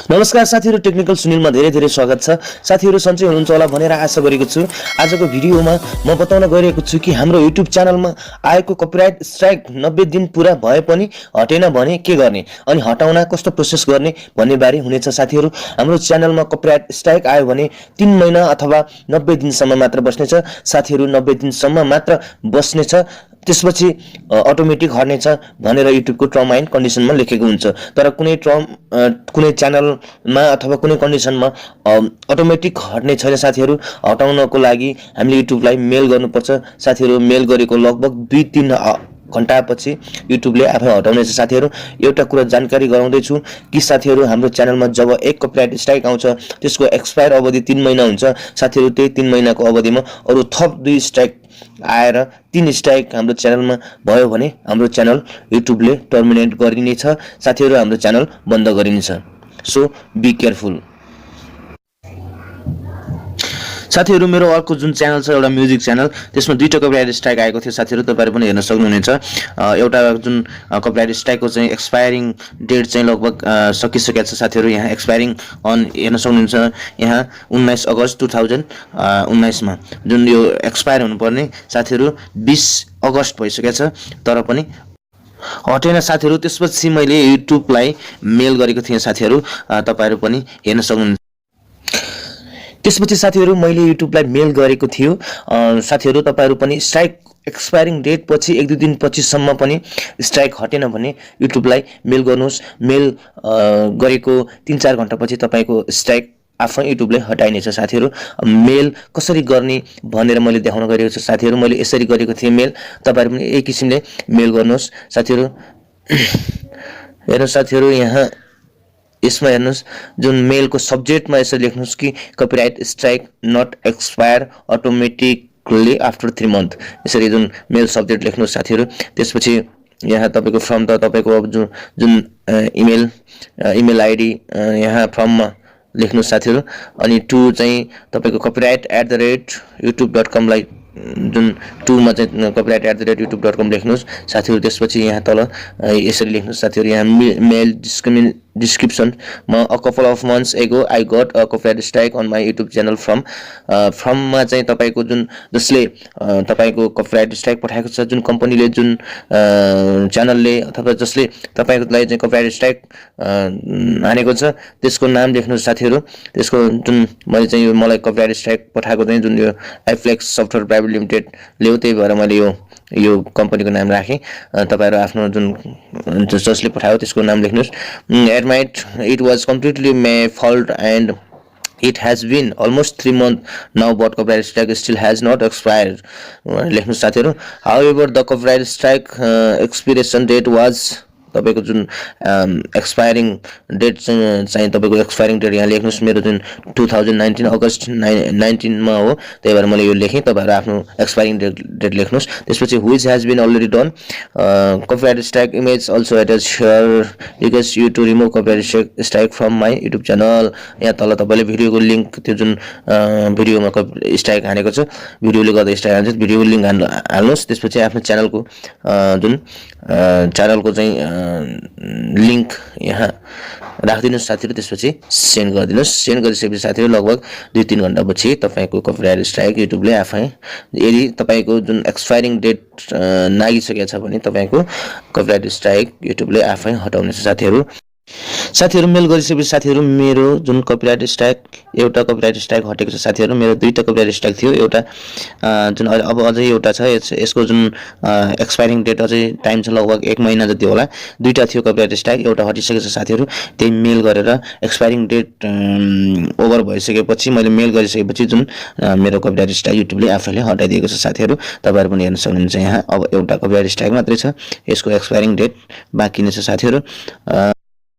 नमस्कार साथीहरु, टेक्निकल सुनिलमा धेरै स्वागत छ। साथीहरु सन्चै हुनुहुन्छ होला भनेर आशा गरेको छु। आजको भिडियोमा म बताउन गइरहेको छु कि हाम्रो युट्युब च्यानलमा आएको कपिराइट स्ट्राइक 90 दिन पूरा भए पनि हटेन भने के गर्ने अनि हटाउन कस्तो प्रोसेस गर्ने भन्ने बारे हुनेछ। साथीहरु, हाम्रो च्यानलमा कपिराइट स्ट्राइक आयो भने 3 महिना अथवा 90 दिनसम्म मात्र बस्नेछ। साथीहरु, 90 दिनसम्म मात्र बस्नेछ, त्यसपछि अटोमेटिक हट्नेछ भनेर युट्युबको टर्म एन्ड कन्डिसनमा लेखेको हुन्छ। तर कुनै च्यानलमा अथवा कुनै कन्डिसनमा अटोमेटिक हट्ने छैन। साथीहरु, हटाउनको लागि हामीले युट्युबलाई मेल गर्नुपर्छ। साथीहरु, मेल गरेको लगभग 2-3 घण्टापछि युट्युबले आफै हटाउनेछ। साथीहरु, एउटा कुरा जानकारी गराउँदै छु कि साथीहरु, हाम्रो च्यानलमा जब एक कपिराइट स्ट्राइक आउँछ त्यसको एक्सपायर अवधि 3 महिना हुन्छ। साथीहरु, त्यही 3 महिनाको अवधिमा अरु थप 2 स्ट्राइक आएर 3 स्ट्राइक हाम्रो च्यानलमा भयो भने हाम्रो च्यानल युट्युबले टर्मिनेट गरिनेछ। साथीहरु, हाम्रो च्यानल बन्द गरिनेछ। So be careful. साथीहरु, मेरो अर्को जुन च्यानल छ एउटा म्युजिक च्यानल, त्यसमा 2टा कपिराइट स्ट्राइक आएको थियो। साथीहरु, तपाईहरु पनि हेर्न सक्नुहुनेछ। एउटा जुन कपिराइट स्ट्राइकको चाहिँ एक्सपायरिङ डेट चाहिँ लगभग सकिसकेको छ। साथीहरु, यहाँ एक्सपायरिङ अन हेर्न सक्नुहुन्छ। यहाँ 19 अगस्त 2019 मा जुन यो एक्सपायर हुनुपर्ने साथीहरु 20 अगस्त भइसकेको छ, तर पनि हटेन। साथीहरु, त्यसपछि मैले युट्युबलाई मेल गरेको थिएँ। साथीहरु, तपाईहरु पनि हेर्न सक्नुहुन्छ। त्यसपछि साथीहरु, मैले युट्युबलाई मेल गरेको थियो। साथीहरु, तपाईहरु पनि स्ट्राइक एक्सपायरिङ डेट पछि 1-2 दिन पछिसम्म पनि स्ट्राइक हटेन भने युट्युबलाई मेल गर्नुहोस्। मेल गरेको 3-4 घण्टापछि तपाईको स्ट्राइक आफै युट्युबले हटाइनेछ। साथीहरु, मेल कसरी गर्ने भनेर मैले देखाउन गएको छु। साथीहरु, मैले यसरी गरेको थिएँ मेल। तपाईहरु पनि यही किसिमले मेल गर्नुहोस्। साथीहरु, हेर्नु साथीहरु, यहाँ यसमा हेर्नुस्, जुन मेलको सब्जेक्टमा यसरी लेख्नुस् कि copyright strike not expire automatically after 3 month. यसरी जुन मेल सब्जेक्ट लेख्नुस्। साथीहरु, त्यसपछि यहाँ तपाईको फ्रम त तपाईको अब जुन इमेल आइडी यहाँ फ्रममा लेख्नुस्। साथीहरु, अनि टु चाहिँ तपाईको copyright@youtube.com लाई जुन 2 मा चाहिँ copyright@youtube.com लेख्नुस्। साथीहरु, त्यसपछि यहाँ तल यसरी लेख्नुस्। साथीहरु, यहाँ मेल description मा a couple of months ago I got a copyright strike on my YouTube channel from मा चाहिँ तपाईको जुन जसले तपाईको कपिराइट स्ट्राइक पठाएको छ, जुन कम्पनीले जुन च्यानलले अथवा जसले तपाईकोलाई चाहिँ कपिराइट स्ट्राइक हानेको छ त्यसको नाम लेख्नुस्। साथीहरु, त्यसको जुन मैले चाहिँ यो मलाई कपिराइट स्ट्राइक पठाएको चाहिँ जुन यो आइफ्लेक्स सफ्टवेयर प्राइभेट लिमिटेड ले हो, त्यही भएर मैले यो कम्पनीको नाम राखेँ। तपाईहरु आफ्नो जुन जसले पठायो त्यसको नाम लेख्नुस्। Admit it was completely my fault and it has been almost 3 months now, but copyright strike still has not expired. लेख्नुस्। साथीहरु, however the copyright strike expiration date was तपाईको जुन एक्सपायरिङ डेट चाहिँ तपाईको एक्सपायरिङ डेट यहाँ लेख्नुस्। मेरो जुन 2019 अगस्त 19 मा हो, त्यही भएर मैले यो लेखेँ। तपाईहरु आफ्नो एक्सपायरिङ डेट लेख्नुस्। त्यसपछि which has been already done copyright strike image also attached here, request you to remove copyright strike from my YouTube channel। यहाँ तल तपाईले भिडियोको लिंक, त्यो जुन भिडियोमा स्ट्राइक हानेको छ, भिडियोले गर्दा स्ट्राइक हान्छ, भिडियोको लिंक हाल्नुस्। त्यसपछि आफ्नो च्यानलको जुन च्यानलको चाहिँ लिंक यहाँ राखिदिनुस्। साथीहरु, त्यसपछि सेन्ड गरिदिनुस्। सेन्ड गरिसकेपछि साथीहरु, लगभग 2-3 घण्टापछि तपाईको कपिराइट स्ट्राइक युट्युबले आफै, यदि तपाईको जुन एक्सपायरिङ डेट नागिसकेको छ भने तपाईको कपिराइट स्ट्राइक युट्युबले आफै हटाउनेछ। साथीहरु, मेल गरिसकेपछि साथीहरु, मेरो जुन कपिराइट स्ट्राइक, एउटा कपिराइट स्ट्राइक हटेको छ। साथीहरु, मेरो 2टा कपिराइट स्ट्राइक थियो। एउटा जुन अब अझै एउटा छ, यसको जुन एक्सपायरिङ डेट अझै टाइम छ, लगभग 1 महिना जति होला। 2टा थियो कपिराइट स्ट्राइक, एउटा हटिसकेको छ। साथीहरु, त्यही मेल गरेर एक्सपायरिङ डेट ओभर भइसकेपछि, मैले मेल गरिसकेपछि जुन मेरो कपिराइट स्ट्राइक युट्युबले आफैले हटाइदिएको छ। साथीहरु, तपाईहरु पनि हेर्न सक्नुहुन्छ। यहाँ अब एउटा कपिराइट स्ट्राइक मात्रै छ, यसको एक्सपायरिङ डेट बाँकी नै छ। साथीहरु,